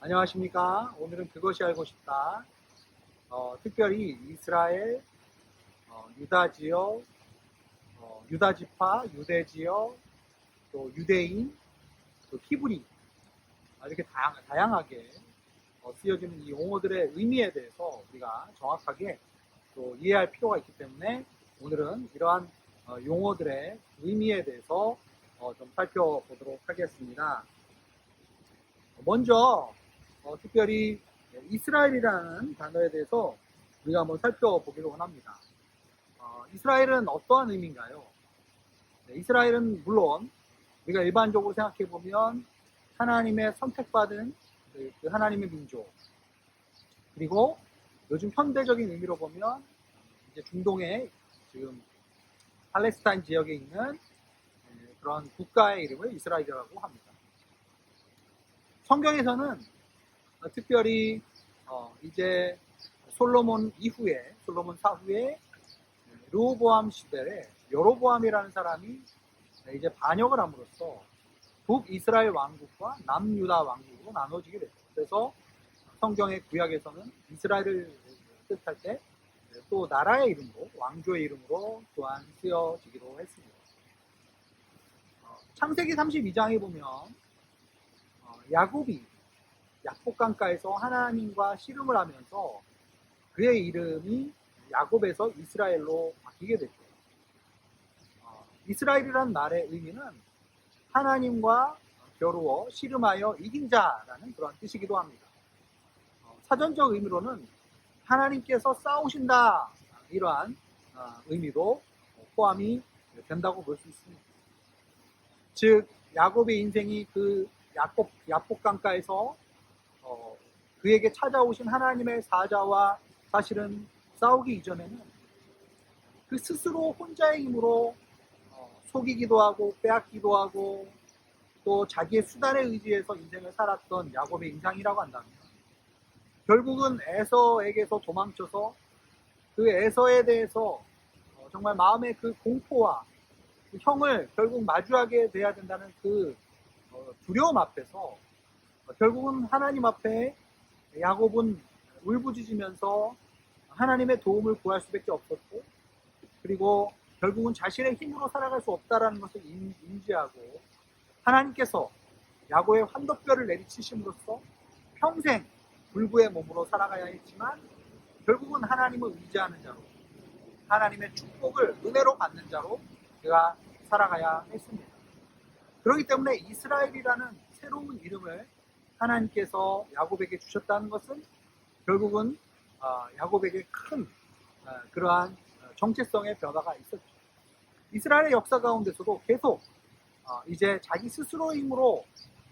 안녕하십니까. 오늘은 그것이 알고 싶다. 특별히 이스라엘, 유다 지역, 유다 지파, 유대 지역, 또 유대인, 또 히브리, 이렇게 다양하게 쓰여지는 이 용어들의 의미에 대해서 우리가 정확하게 또 이해할 필요가 있기 때문에 오늘은 이러한 용어들의 의미에 대해서 좀 살펴보도록 하겠습니다. 먼저 특별히 이스라엘이라는 단어에 대해서 우리가 한번 살펴보기로 합니다. 이스라엘은 어떠한 의미인가요? 네, 이스라엘은 물론 우리가 일반적으로 생각해 보면 하나님의 선택받은 그 하나님의 민족, 그리고 요즘 현대적인 의미로 보면 이제 중동의 지금 팔레스타인 지역에 있는 그런 국가의 이름을 이스라엘이라고 합니다. 성경에서는 특별히 이제 솔로몬 사후에 르호보암 시대에 여로보암이라는 사람이 이제 반역을 함으로써 북이스라엘 왕국과 남유다 왕국으로 나눠지게 됐죠. 그래서 성경의 구약에서는 이스라엘을 뜻할 때 또 나라의 이름으로, 왕조의 이름으로 또한 쓰여지기도 했습니다. 창세기 32장에 보면 야곱이 약복강가에서 하나님과 씨름을 하면서 그의 이름이 야곱에서 이스라엘로 바뀌게 됐죠. 이스라엘이라는 말의 의미는 하나님과 겨루어 씨름하여 이긴 자라는 그런 뜻이기도 합니다. 사전적 의미로는 하나님께서 싸우신다, 이러한 의미도 포함이 된다고 볼 수 있습니다. 즉 야곱의 인생이 그 약복강가에서 그에게 찾아오신 하나님의 사자와 사실은 싸우기 이전에는 그 스스로 혼자의 힘으로 속이기도 하고 빼앗기도 하고 또 자기의 수단에 의지해서 인생을 살았던 야곱의 인상이라고 한다면, 결국은 에서에게서 도망쳐서 그 에서에 대해서 정말 마음의 그 공포와 그 형을 결국 마주하게 돼야 된다는 그 두려움 앞에서 결국은 하나님 앞에 야곱은 울부짖으면서 하나님의 도움을 구할 수밖에 없었고, 그리고 결국은 자신의 힘으로 살아갈 수 없다는 것을 인지하고 하나님께서 야곱의 환도뼈를 내리치심으로써 평생 불구의 몸으로 살아가야 했지만 결국은 하나님을 의지하는 자로, 하나님의 축복을 은혜로 받는 자로 그가 살아가야 했습니다. 그렇기 때문에 이스라엘이라는 새로운 이름을 하나님께서 야곱에게 주셨다는 것은 결국은 야곱에게 큰 그러한 정체성의 변화가 있었죠. 이스라엘의 역사 가운데서도 계속 이제 자기 스스로의 힘으로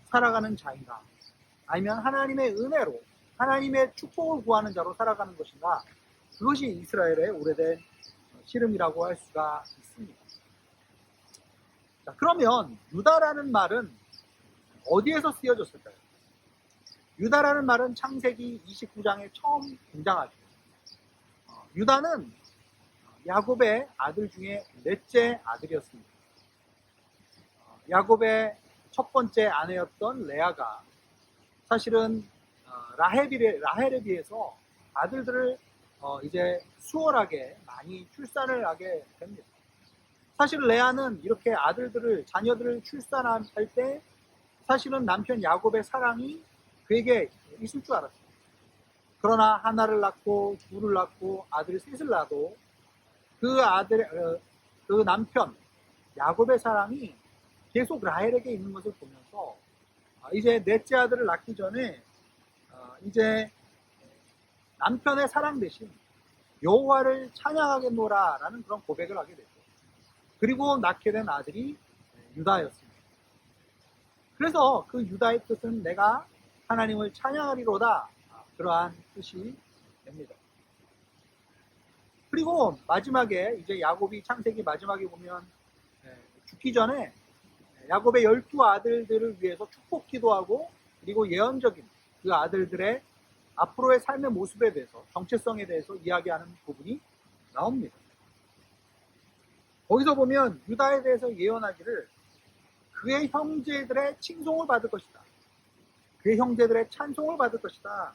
살아가는 자인가, 아니면 하나님의 은혜로 하나님의 축복을 구하는 자로 살아가는 것인가, 그것이 이스라엘의 오래된 씨름이라고 할 수가 있습니다. 자, 그러면 유다라는 말은 어디에서 쓰여졌을까요? 유다라는 말은 창세기 29장에 처음 등장하죠. 유다는 야곱의 아들 중에 넷째 아들이었습니다. 야곱의 첫 번째 아내였던 레아가 사실은 라헬에 비해서 아들들을 이제 수월하게 많이 출산을 하게 됩니다. 사실 레아는 이렇게 자녀들을 출산할 때 사실은 남편 야곱의 사랑이 그에게 있을 줄 알았어요. 그러나 하나를 낳고 둘을 낳고 아들 셋을 낳아도 그 남편 야곱의 사랑이 계속 라헬에게 있는 것을 보면서 이제 넷째 아들을 낳기 전에 이제 남편의 사랑 대신 여호와를 찬양하겠노라라는 그런 고백을 하게 됐죠. 그리고 낳게 된 아들이 유다였습니다. 그래서 그 유다의 뜻은 내가 하나님을 찬양하리로다, 그러한 뜻이 됩니다. 그리고 마지막에 이제 야곱이 창세기 마지막에 보면 죽기 전에 야곱의 12아들들을 위해서 축복 기도하고, 그리고 예언적인 그 아들들의 앞으로의 삶의 모습에 대해서, 정체성에 대해서 이야기하는 부분이 나옵니다. 거기서 보면 유다에 대해서 예언하기를 그의 형제들의 칭송을 받을 것이다, 그의 형제들의 찬송을 받을 것이다.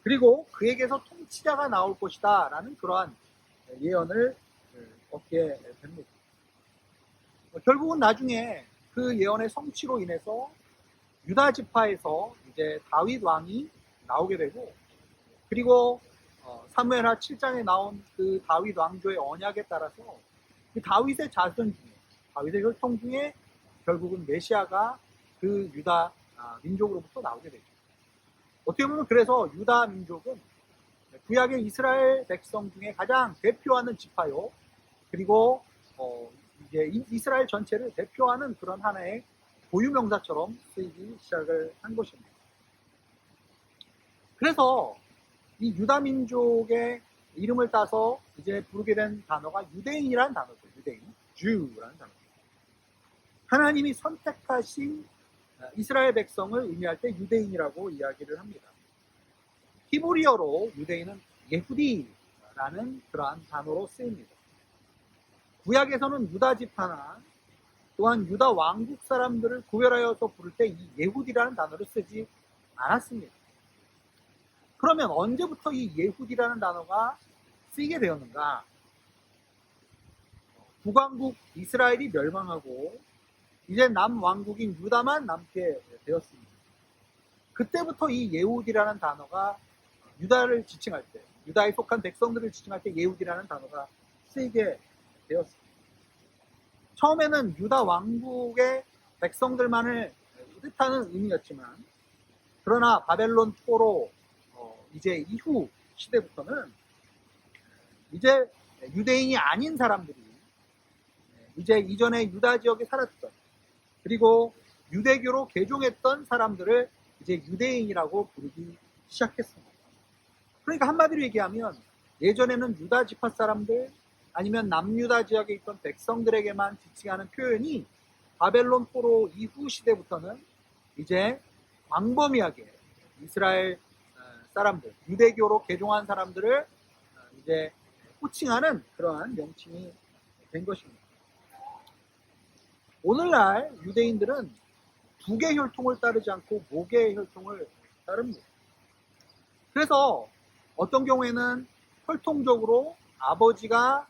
그리고 그에게서 통치자가 나올 것이다. 라는 그러한 예언을 얻게 됩니다. 결국은 나중에 그 예언의 성취로 인해서 유다 지파에서 이제 다윗 왕이 나오게 되고, 그리고 사무엘하 7장에 나온 그 다윗 왕조의 언약에 따라서 그 다윗의 자손 중에, 다윗의 혈통 중에 결국은 메시아가 그 유다 민족으로부터 나오게 되죠. 어떻게 보면 그래서 유다 민족은 구약의 이스라엘 백성 중에 가장 대표하는 지파요. 그리고 이제 이스라엘 전체를 대표하는 그런 하나의 고유명사처럼 쓰이기 시작을 한 것입니다. 그래서 이 유다 민족의 이름을 따서 이제 부르게 된 단어가 유대인이라는 단어죠. 유대인, Jew라는 단어. 하나님이 선택하신 이스라엘 백성을 의미할 때 유대인이라고 이야기를 합니다. 히브리어로 유대인은 예후디라는 그러한 단어로 쓰입니다. 구약에서는 유다 지파나 또한 유다 왕국 사람들을 구별하여서 부를 때 이 예후디라는 단어를 쓰지 않았습니다. 그러면 언제부터 이 예후디라는 단어가 쓰이게 되었는가? 북왕국 이스라엘이 멸망하고 이제 남왕국인 유다만 남게 되었습니다. 그때부터 이 예후디라는 단어가 유다를 지칭할 때, 유다에 속한 백성들을 지칭할 때 예후디라는 단어가 쓰이게 되었습니다. 처음에는 유다 왕국의 백성들만을 뜻하는 의미였지만, 그러나 바벨론 포로 이제 이후 시대부터는 이제 유대인이 아닌 사람들이 이제 이전에 유다 지역에 살았던, 그리고 유대교로 개종했던 사람들을 이제 유대인이라고 부르기 시작했습니다. 그러니까 한마디로 얘기하면 예전에는 유다 지파 사람들 아니면 남유다 지역에 있던 백성들에게만 지칭하는 표현이 바벨론 포로 이후 시대부터는 이제 광범위하게 이스라엘 사람들, 유대교로 개종한 사람들을 이제 호칭하는 그러한 명칭이 된 것입니다. 오늘날 유대인들은 두 개의 혈통을 따르지 않고 네 개의 혈통을 따릅니다. 그래서 어떤 경우에는 혈통적으로 아버지가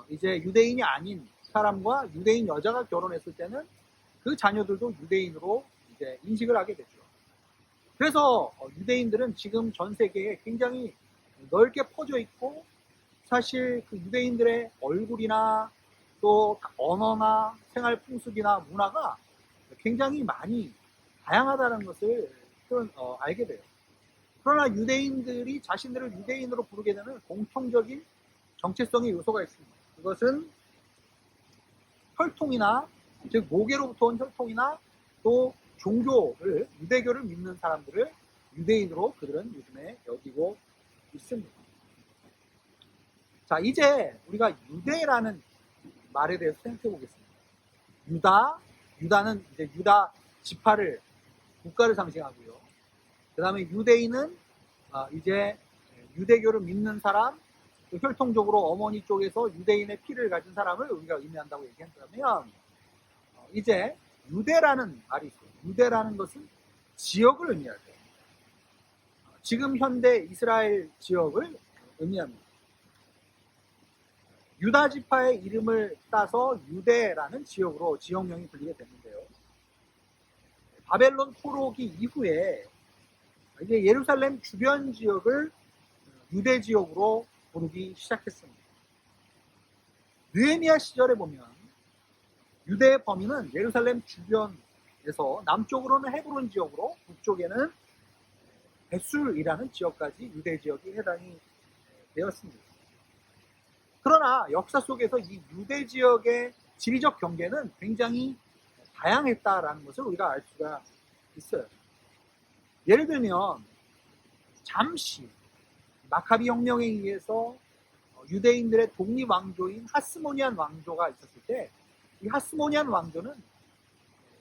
이제 유대인이 아닌 사람과 유대인 여자가 결혼했을 때는 그 자녀들도 유대인으로 이제 인식을 하게 되죠. 그래서 유대인들은 지금 전 세계에 굉장히 넓게 퍼져 있고, 사실 그 유대인들의 얼굴이나 또 언어나 생활 풍습이나 문화가 굉장히 많이 다양하다는 것을 알게 돼요. 그러나 유대인들이 자신들을 유대인으로 부르게 되는 공통적인 정체성의 요소가 있습니다. 그것은 혈통이나, 즉 모계로부터 온 혈통이나 또 종교를, 유대교를 믿는 사람들을 유대인으로 그들은 요즘에 여기고 있습니다. 자, 이제 우리가 유대라는 말에 대해서 생각해 보겠습니다. 유다는 이제 유다 지파를, 국가를 상징하고요. 그 다음에 유대인은 이제 유대교를 믿는 사람, 혈통적으로 어머니 쪽에서 유대인의 피를 가진 사람을 우리가 의미한다고 얘기한다면, 이제 유대라는 말이 있어요. 유대라는 것은 지역을 의미할 때, 지금 현대 이스라엘 지역을 의미합니다. 유다 지파의 이름을 따서 유대라는 지역으로 지역명이 불리게 됐는데요. 바벨론 포로기 이후에 이제 예루살렘 주변 지역을 유대 지역으로 부르기 시작했습니다. 느헤미야 시절에 보면 유대의 범위는 예루살렘 주변에서 남쪽으로는 헤브론 지역으로, 북쪽에는 벳술이라는 지역까지 유대 지역이 해당이 되었습니다. 그러나 역사 속에서 이 유대 지역의 지리적 경계는 굉장히 다양했다라는 것을 우리가 알 수가 있어요. 예를 들면 잠시 마카비 혁명에 의해서 유대인들의 독립 왕조인 하스모니안 왕조가 있었을 때, 이 하스모니안 왕조는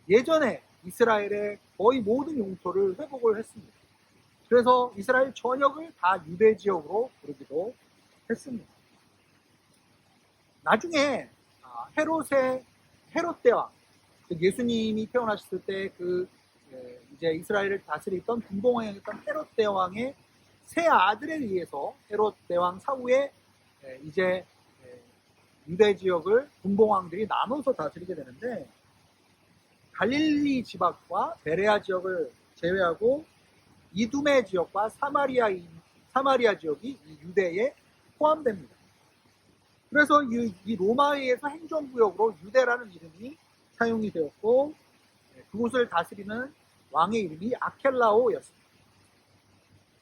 예전에 이스라엘의 거의 모든 영토를 회복을 했습니다. 그래서 이스라엘 전역을 다 유대 지역으로 부르기도 했습니다. 나중에 헤롯 대왕, 예수님이 태어나셨을 때 이제 이스라엘을 다스리던 군봉왕이었던 헤롯 대왕의 세 아들에 의해서 헤롯 대왕 사후에 이제 유대 지역을 군봉왕들이 나눠서 다스리게 되는데, 갈릴리 지방과 베레아 지역을 제외하고 이두메 지역과 사마리아 지역이 이 유대에 포함됩니다. 그래서 이 로마에 의해서 행정구역으로 유대라는 이름이 사용이 되었고, 그곳을 다스리는 왕의 이름이 아켈라오였습니다.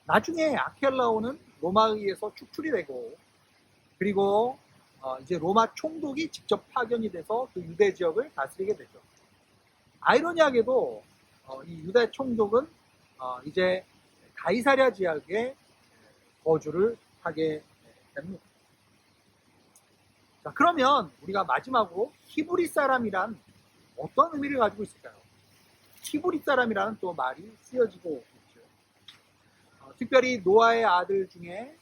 나중에 아켈라오는 로마에 의해서 축출이 되고, 그리고 이제 로마 총독이 직접 파견이 돼서 그 유대 지역을 다스리게 되죠. 아이러니하게도 이 유대 총독은 이제 가이사랴 지역에 거주를 하게 됩니다. 자, 그러면 우리가 마지막으로 히브리 사람이란 어떤 의미를 가지고 있을까요? 히브리 사람이라는 또 말이 쓰여지고 있죠. 특별히 노아의 아들 중에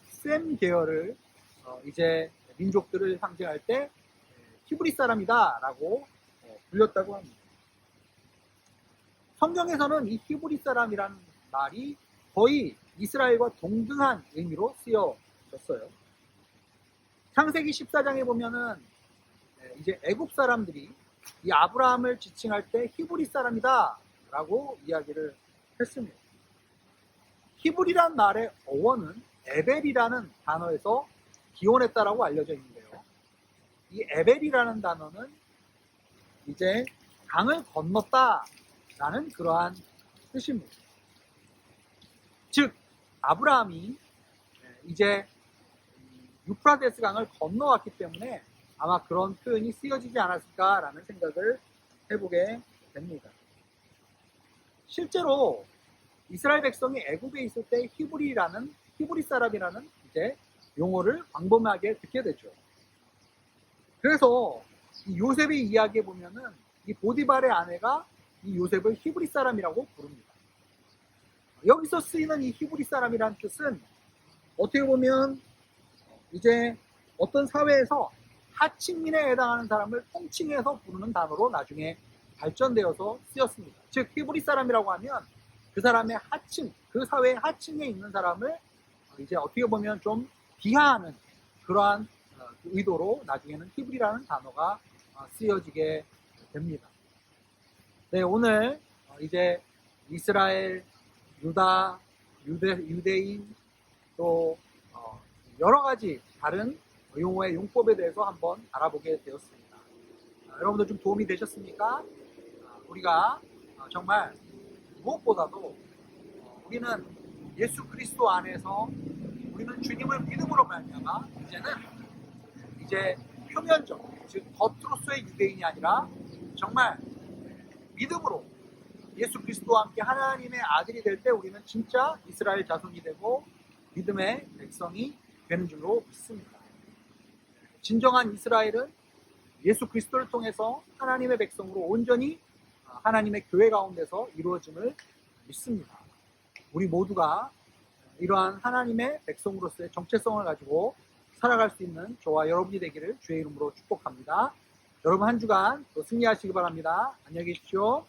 셈 계열을 이제 민족들을 상징할 때 히브리 사람이다라고 불렸다고 합니다. 성경에서는 이 히브리 사람이라는 말이 거의 이스라엘과 동등한 의미로 쓰여졌어요. 창세기 14장에 보면은 이제 애굽 사람들이 이 아브라함을 지칭할 때 히브리 사람이다 라고 이야기를 했습니다. 히브리란 말의 어원은 에벨이라는 단어에서 기원했다라고 알려져 있는데요. 이 에벨이라는 단어는 이제 강을 건넜다 라는 그러한 뜻입니다. 즉 아브라함이 이제 유프라테스 강을 건너왔기 때문에 아마 그런 표현이 쓰여지지 않았을까라는 생각을 해보게 됩니다. 실제로 이스라엘 백성이 애굽에 있을 때 히브리 사람이라는 이제 용어를 광범하게 듣게 되죠. 그래서 이 요셉의 이야기에 보면은 이 보디발의 아내가 이 요셉을 히브리 사람이라고 부릅니다. 여기서 쓰이는 이 히브리 사람이라는 뜻은 어떻게 보면 이제 어떤 사회에서 하층민에 해당하는 사람을 통칭해서 부르는 단어로 나중에 발전되어서 쓰였습니다. 즉 히브리 사람이라고 하면 그 사람의 하층, 그 사회의 하층에 있는 사람을 이제 어떻게 보면 좀 비하하는 그러한 의도로 나중에는 히브리라는 단어가 쓰여지게 됩니다. 네, 오늘 이제 이스라엘, 유다, 유대인 또 여러 가지 다른 용어의 용법에 대해서 한번 알아보게 되었습니다. 여러분들 좀 도움이 되셨습니까? 우리가 정말 무엇보다도 우리는 예수 그리스도 안에서 우리는 주님을 믿음으로 말미암아 이제는 이제 표면적, 즉 겉으로서의 유대인이 아니라 정말 믿음으로 예수 그리스도와 함께 하나님의 아들이 될 때 우리는 진짜 이스라엘 자손이 되고 믿음의 백성이 되는 줄로 믿습니다. 진정한 이스라엘은 예수 그리스도를 통해서 하나님의 백성으로 온전히 하나님의 교회 가운데서 이루어짐을 믿습니다. 우리 모두가 이러한 하나님의 백성으로서의 정체성을 가지고 살아갈 수 있는 저와 여러분이 되기를 주의 이름으로 축복합니다. 여러분 한 주간 또 승리하시기 바랍니다. 안녕히 계십시오.